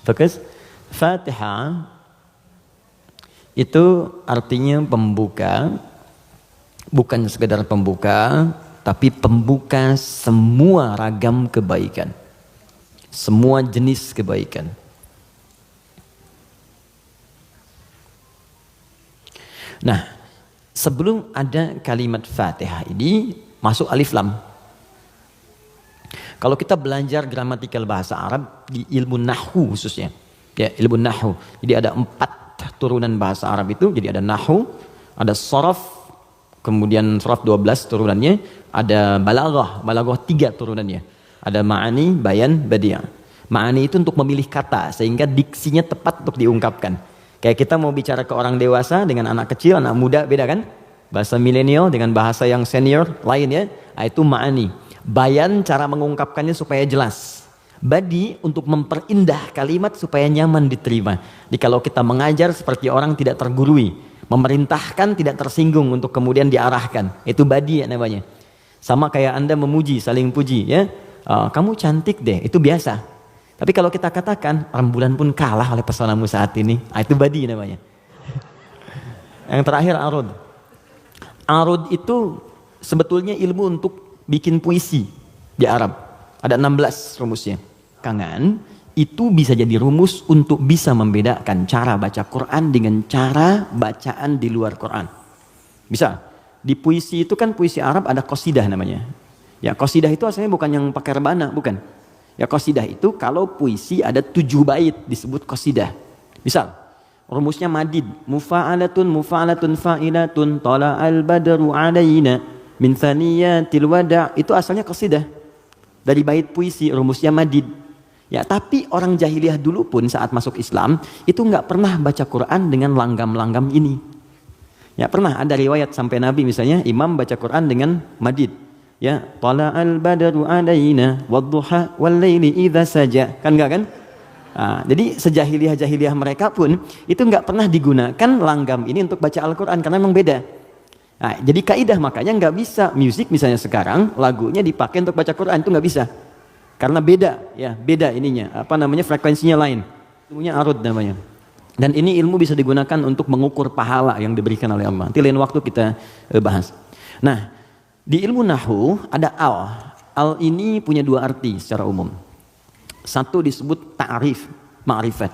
Fokus. Fatihah itu artinya pembuka, bukan sekedar pembuka, tapi pembuka semua ragam kebaikan, semua jenis kebaikan. Nah, sebelum ada kalimat Fatihah ini masuk alif lam. Kalau kita belajar gramatikal bahasa Arab di ilmu nahwu khususnya, ya ilmu nahwu. Jadi ada 4 turunan bahasa Arab itu. Jadi ada nahwu, ada sharaf, kemudian sharaf 12 turunannya, ada balaghah 3 turunannya. Ada ma'ani, bayan, badi'. Ma'ani itu untuk memilih kata sehingga diksinya tepat untuk diungkapkan. Kayak kita mau bicara ke orang dewasa dengan anak kecil, anak muda beda kan? Bahasa milenial dengan bahasa yang senior lain ya. Nah, itu ma'ani. Bayan cara mengungkapkannya supaya jelas. Badi untuk memperindah kalimat supaya nyaman diterima. Jadi kalau kita mengajar seperti orang tidak tergurui, memerintahkan tidak tersinggung untuk kemudian diarahkan, itu badi ya namanya. Sama kayak Anda memuji, saling puji ya. Kamu cantik deh, itu biasa. Tapi kalau kita katakan rembulan pun kalah oleh pesonamu saat ini, itu badi namanya. Yang terakhir arud. Arud itu sebetulnya ilmu untuk bikin puisi di Arab. Ada 16 rumusnya. Kangen itu bisa jadi rumus untuk bisa membedakan cara baca Quran dengan cara bacaan di luar Quran. Bisa. Di puisi itu kan puisi Arab ada qasidah namanya. Ya qasidah itu asalnya bukan yang pakai rebana, bukan. Ya qasidah itu kalau puisi ada 7 bait disebut qasidah. Misal rumusnya madid, mufa'alatun fa'ilatun tala'al badru alaina min thaniyatil wada', itu asalnya qasidah. Dari bait puisi rumusnya madid. Ya, tapi orang jahiliyah dulu pun saat masuk Islam itu nggak pernah baca Quran dengan langgam-langgam ini. Ya, pernah ada riwayat sampai Nabi misalnya imam baca Quran dengan madid. Ya, tala'al badru alaina wadduha wal laili idza saja. Kan enggak kan? Nah, jadi sejahiliyah-jahiliyah mereka pun itu nggak pernah digunakan langgam ini untuk baca Al-Quran karena memang beda. Nah, jadi kaidah makanya nggak bisa musik misalnya sekarang lagunya dipakai untuk baca Quran, itu nggak bisa. Karena beda, ya beda ininya, frekuensinya lain. Ilmunya arud namanya. Dan ini ilmu bisa digunakan untuk mengukur pahala yang diberikan oleh Allah. Nanti lain waktu kita bahas. Nah, di ilmu nahwu ada al. Al ini punya 2 arti secara umum. Satu disebut ta'rif, ma'rifat.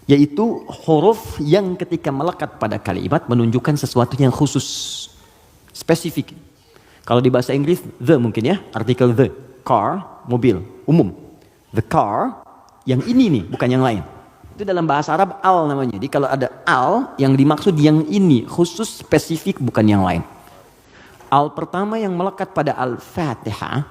Yaitu huruf yang ketika melekat pada kalimat menunjukkan sesuatu yang khusus, spesifik. Kalau di bahasa Inggris the mungkin ya, artikel the, car, mobil, umum. The car, yang ini nih, bukan yang lain. Itu dalam bahasa Arab al namanya. Jadi kalau ada al, yang dimaksud yang ini, khusus, spesifik, bukan yang lain. Al pertama yang melekat pada Al-Fatihah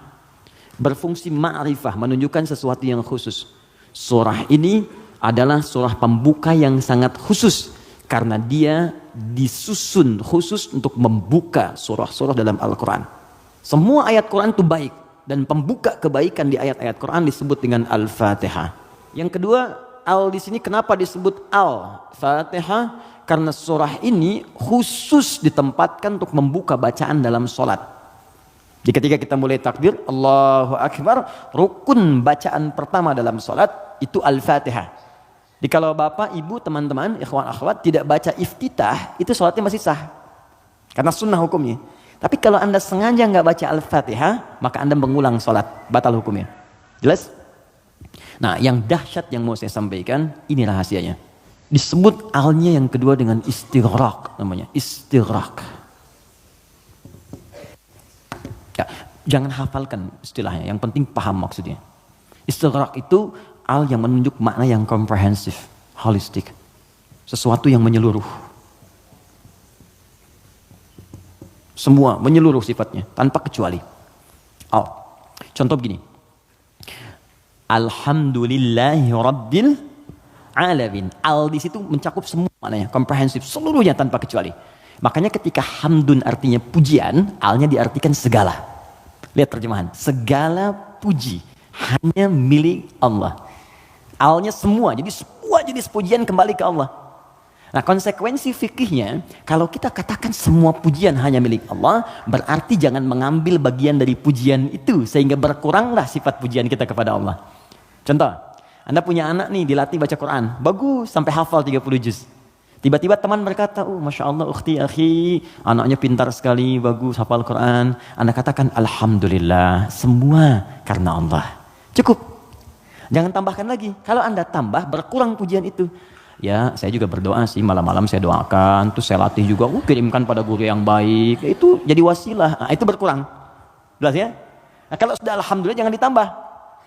berfungsi ma'rifah, menunjukkan sesuatu yang khusus. Surah ini adalah surah pembuka yang sangat khusus karena dia disusun khusus untuk membuka surah-surah dalam Al-Quran. Semua ayat Quran itu baik dan pembuka kebaikan di ayat-ayat Quran disebut dengan Al-Fatihah. Yang kedua, al di sini kenapa disebut Al-Fatihah? Karena surah ini khusus ditempatkan untuk membuka bacaan dalam sholat. Jadi ketika kita mulai takbir, Allahu Akbar, rukun bacaan pertama dalam sholat itu Al-Fatihah. Jadi kalau bapak, ibu, teman-teman, ikhwan, akhwat tidak baca iftitah, itu sholatnya masih sah. Karena sunnah hukumnya. Tapi kalau anda sengaja nggak baca Al-Fatihah, maka anda mengulang sholat, batal hukumnya. Jelas? Nah, yang dahsyat yang mau saya sampaikan, ini rahasianya. Disebut alnya yang kedua dengan istighraq, namanya istighraq. Ya, jangan hafalkan istilahnya, yang penting paham maksudnya. Istighraq itu al yang menunjuk makna yang komprehensif, holistik. Sesuatu yang menyeluruh. Semua menyeluruh sifatnya, tanpa kecuali. Al. Contoh begini. Alhamdulillahi Rabbil Alamin. Al di situ mencakup semua maknanya, komprehensif, seluruhnya tanpa kecuali. Makanya ketika hamdun artinya pujian, alnya diartikan segala. Lihat terjemahan. Segala puji hanya milik Allah. Alnya semua, jadi semua jenis pujian kembali ke Allah. Nah, konsekuensi fikihnya, kalau kita katakan semua pujian hanya milik Allah, berarti jangan mengambil bagian dari pujian itu, sehingga berkuranglah sifat pujian kita kepada Allah. Contoh, Anda punya anak nih, dilatih baca Quran, bagus, sampai hafal 30 juz. Tiba-tiba teman berkata, oh Masya Allah, ukhti, akhi, anaknya pintar sekali, bagus, hafal Quran. Anda katakan, Alhamdulillah, semua karena Allah. Cukup. Jangan tambahkan lagi. Kalau Anda tambah, berkurang pujian itu. Ya, saya juga berdoa sih, malam-malam saya doakan, terus saya latih juga, kirimkan pada guru yang baik, itu jadi wasilah, nah, itu berkurang. Jelas ya? Nah, kalau sudah Alhamdulillah jangan ditambah.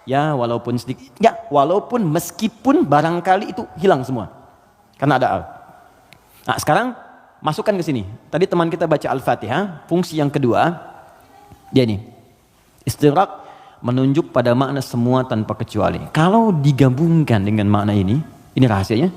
Ya, walaupun sedikit, ya, walaupun meskipun barangkali itu hilang semua. Karena ada al. Nah, sekarang masukkan ke sini. Tadi teman kita baca Al-Fatihah, fungsi yang kedua, dia nih, istighraq menunjuk pada makna semua tanpa kecuali. Kalau digabungkan dengan makna ini rahasianya,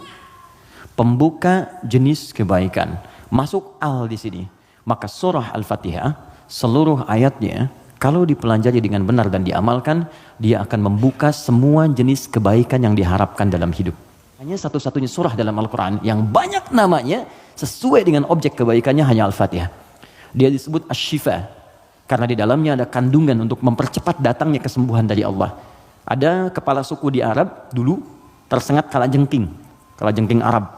pembuka jenis kebaikan. Masuk al di sini. Maka surah Al-Fatihah, seluruh ayatnya, kalau dipelajari dengan benar dan diamalkan, dia akan membuka semua jenis kebaikan yang diharapkan dalam hidup. Hanya satu-satunya surah dalam Al-Quran yang banyak namanya, sesuai dengan objek kebaikannya hanya Al-Fatihah. Dia disebut Asy-Syifa, karena di dalamnya ada kandungan untuk mempercepat datangnya kesembuhan dari Allah. Ada kepala suku di Arab dulu, tersengat kalajengking Arab.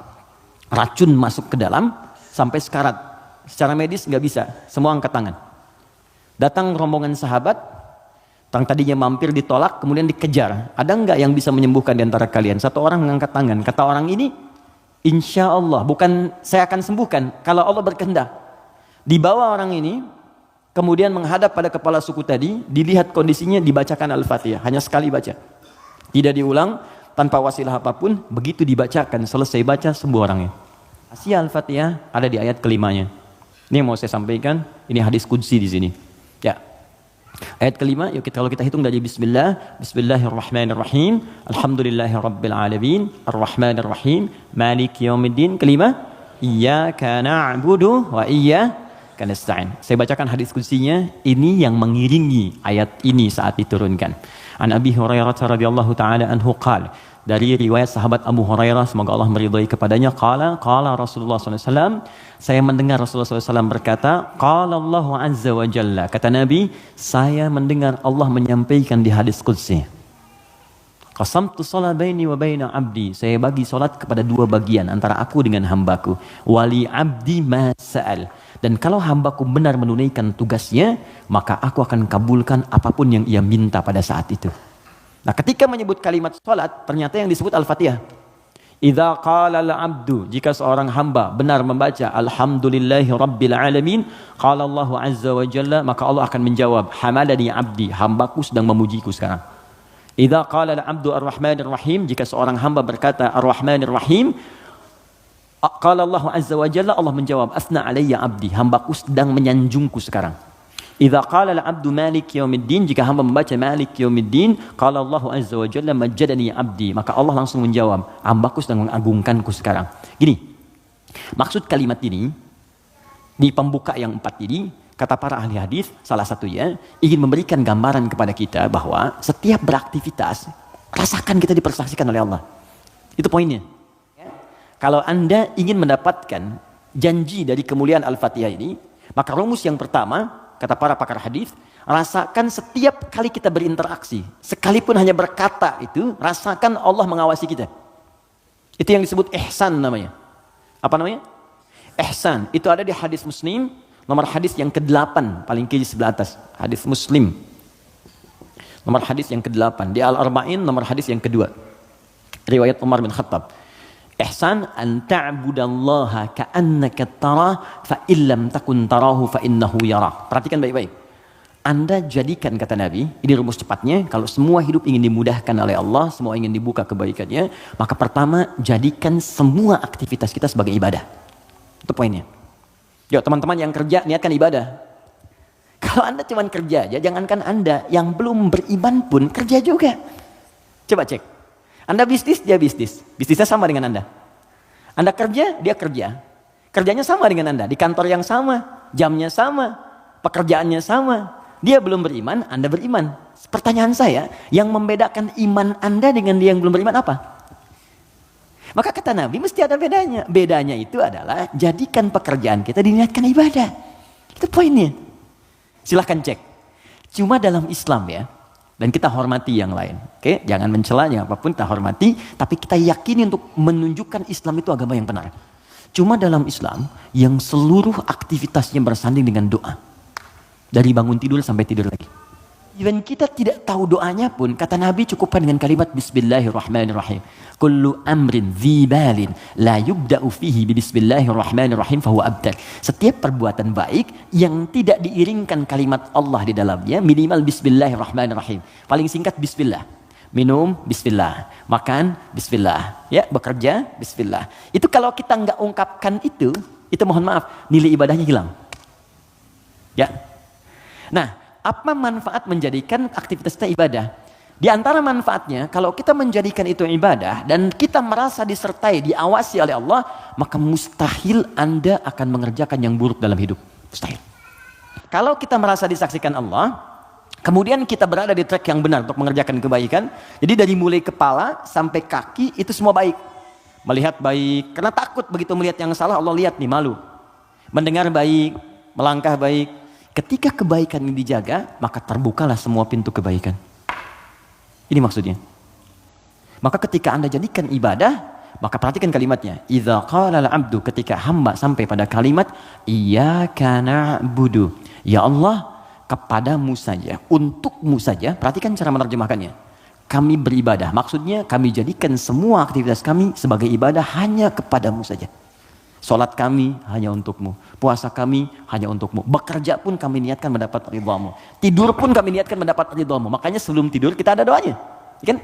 Racun masuk ke dalam sampai sekarat. Secara medis nggak bisa, semua angkat tangan. Datang rombongan sahabat, yang tadinya mampir ditolak, kemudian dikejar. Ada nggak yang bisa menyembuhkan di antara kalian? Satu orang mengangkat tangan. Kata orang ini, insya Allah, bukan saya akan sembuhkan, kalau Allah berkehendak. Dibawa orang ini, kemudian menghadap pada kepala suku tadi, dilihat kondisinya, dibacakan Al-Fatihah. Hanya sekali baca. Tidak diulang, tanpa wasilah apapun, begitu dibacakan, selesai baca, sembuh orangnya. Asia Al-Fatihah ada di ayat kelimanya. Ini yang mau saya sampaikan, ini hadis qudsi di sini. Ya. Ayat kelima, yuk kalau kita hitung dari bismillah, bismillahirrahmanirrahim, alhamdulillahirabbil alamin, arrahmanirrahim, maliki yaumiddin. Kelima, iyyaka na'budu wa iyyaka nasta'in. Saya bacakan hadis qudsinya, ini yang mengiringi ayat ini saat diturunkan. An Abi Hurairah radhiyallahu taala anhu qala, dari riwayat sahabat Abu Hurairah, semoga Allah meridhai kepadanya, qala Rasulullah SAW, saya mendengar Rasulullah SAW berkata, qala Allah azza wa jalla, kata Nabi, saya mendengar Allah menyampaikan di hadis qudsi, qasamtu shalah baini wa baina abdi, saya bagi salat kepada dua bagian, antara aku dengan hambaku, wali abdi ma sa'al, dan kalau hambaku benar menunaikan tugasnya, maka aku akan kabulkan apapun yang ia minta pada saat itu. Nah, ketika menyebut kalimat salat, ternyata yang disebut Al-Fatihah. Idza qala al-'abdu, jika seorang hamba benar membaca alhamdulillahi rabbil alamin, qala Allahu azza wa jalla, maka Allah akan menjawab, hamadani 'abdi, hambaku sedang memujiku sekarang. Idza qala al-'abdu ar-rahmanir rahim, jika seorang hamba berkata ar-rahmanir rahim, qala Allah azza wa jalla, Allah menjawab, asna alayya 'abdi, hambaku sedang menyanjungku sekarang. Idza qala al-'abdu malik yaumiddin, jika hamba membaca malik yaumiddin, qala Allah azza wa jalla majjadani 'abdi, maka Allah langsung menjawab, hambaku sedang mengagungkanku sekarang. Gini, maksud kalimat ini di pembuka yang 4 ini, kata para ahli hadis, salah satunya ingin memberikan gambaran kepada kita bahwa setiap beraktivitas rasakan kita dipersaksikan oleh Allah. Itu poinnya. Kalau Anda ingin mendapatkan janji dari kemuliaan Al-Fatihah ini, maka rumus yang pertama, kata para pakar hadis, rasakan setiap kali kita berinteraksi, sekalipun hanya berkata itu, rasakan Allah mengawasi kita. Itu yang disebut ihsan namanya. Apa namanya? Ihsan. Itu ada di hadis Muslim, nomor hadis yang ke-8, paling kiri sebelah atas. Hadis Muslim. Nomor hadis yang ke-8. Di Al-Arba'in, nomor hadis yang kedua. Riwayat Umar bin Khattab. Ihsan an ta'budallaha ka'annaka tarah fa illam takun tarahu fa innahu yarak. Perhatikan baik-baik. Anda jadikan, kata Nabi, ini rumus cepatnya, kalau semua hidup ingin dimudahkan oleh Allah, semua ingin dibuka kebaikannya, maka pertama jadikan semua aktivitas kita sebagai ibadah. Itu poinnya. Yuk teman-teman yang kerja, niatkan ibadah. Kalau Anda cuma kerja aja, jangankan Anda, yang belum beriman pun kerja juga. Coba cek. Anda bisnis, dia bisnis. Bisnisnya sama dengan Anda. Anda kerja, dia kerja. Kerjanya sama dengan Anda. Di kantor yang sama, jamnya sama, pekerjaannya sama. Dia belum beriman, Anda beriman. Pertanyaan saya, yang membedakan iman Anda dengan dia yang belum beriman apa? Maka kata Nabi mesti ada bedanya. Bedanya itu adalah jadikan pekerjaan kita diniatkan ibadah. Itu poinnya. Silahkan cek. Cuma dalam Islam ya, dan kita hormati yang lain. Oke, jangan mencela, jangan apapun, kita hormati. Tapi kita yakini untuk menunjukkan Islam itu agama yang benar. Cuma dalam Islam yang seluruh aktivitasnya bersanding dengan doa. Dari bangun tidur sampai tidur lagi. Dan kita tidak tahu doanya pun, kata Nabi cukupkan dengan kalimat Bismillahirrahmanirrahim. Kullu amrin dzibalin la yubda'u fihi bismillahirrahmanirrahim fahuwa abtar. Setiap perbuatan baik yang tidak diiringkan kalimat Allah di dalamnya, minimal Bismillahirrahmanirrahim. Paling singkat Bismillah. Minum, Bismillah. Makan, Bismillah. Ya, bekerja, Bismillah. Itu kalau kita nggak ungkapkan itu mohon maaf, nilai ibadahnya hilang. Ya. Nah, apa manfaat menjadikan aktivitas kita ibadah? Di antara manfaatnya, kalau kita menjadikan itu ibadah dan kita merasa disertai, diawasi oleh Allah, maka mustahil Anda akan mengerjakan yang buruk dalam hidup. Mustahil. Kalau kita merasa disaksikan Allah, kemudian kita berada di track yang benar untuk mengerjakan kebaikan, jadi dari mulai kepala sampai kaki itu semua baik. Melihat baik, karena takut begitu melihat yang salah, Allah lihat nih, malu. Mendengar baik, melangkah baik. Ketika kebaikan ini dijaga, maka terbukalah semua pintu kebaikan. Ini maksudnya. Maka ketika Anda jadikan ibadah, maka perhatikan kalimatnya. Idza qala al-'abdu, ketika hamba sampai pada kalimat iyyaka na'budu. Ya Allah, kepadamu saja, untukmu saja. Perhatikan cara menerjemahkannya. Kami beribadah. Maksudnya kami jadikan semua aktivitas kami sebagai ibadah hanya kepadamu saja. Salat kami hanya untukmu, puasa kami hanya untukmu, bekerja pun kami niatkan mendapat ridhamu, tidur pun kami niatkan mendapat ridhamu. Makanya sebelum tidur kita ada doanya, kan?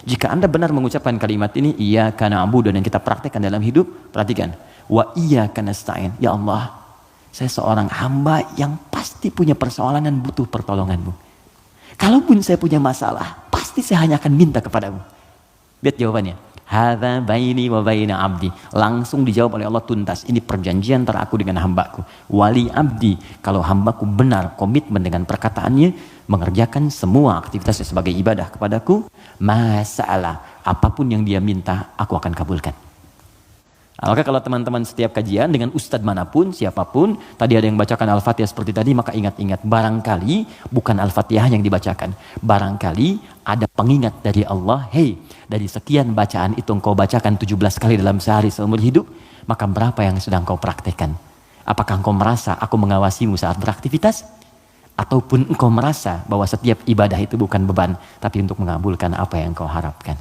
Jika Anda benar mengucapkan kalimat ini, iyyaka na'budu, dan kita praktekkan dalam hidup, perhatikan, wa iyyaka nasta'in. Ya Allah, saya seorang hamba yang pasti punya persoalan dan butuh pertolonganmu. Kalaupun saya punya masalah, pasti saya hanya akan minta kepadamu. Lihat jawabannya. Hadza baini wa baina abdi. Langsung dijawab oleh Allah tuntas. Ini perjanjian antara aku dengan hambaku. Wali abdi, kalau hambaku benar komitmen dengan perkataannya, mengerjakan semua aktivitasnya sebagai ibadah kepadaku, masalah apapun yang dia minta, aku akan kabulkan. Maka kalau teman-teman setiap kajian dengan ustadz manapun, siapapun, tadi ada yang bacakan Al-Fatihah seperti tadi, maka ingat-ingat, barangkali bukan Al-Fatihah yang dibacakan. Barangkali ada pengingat dari Allah, hei, dari sekian bacaan itu engkau bacakan 17 kali dalam sehari seumur hidup, maka berapa yang sudah engkau praktekkan? Apakah engkau merasa aku mengawasimu saat beraktivitas? Ataupun engkau merasa bahwa setiap ibadah itu bukan beban, tapi untuk mengabulkan apa yang engkau harapkan?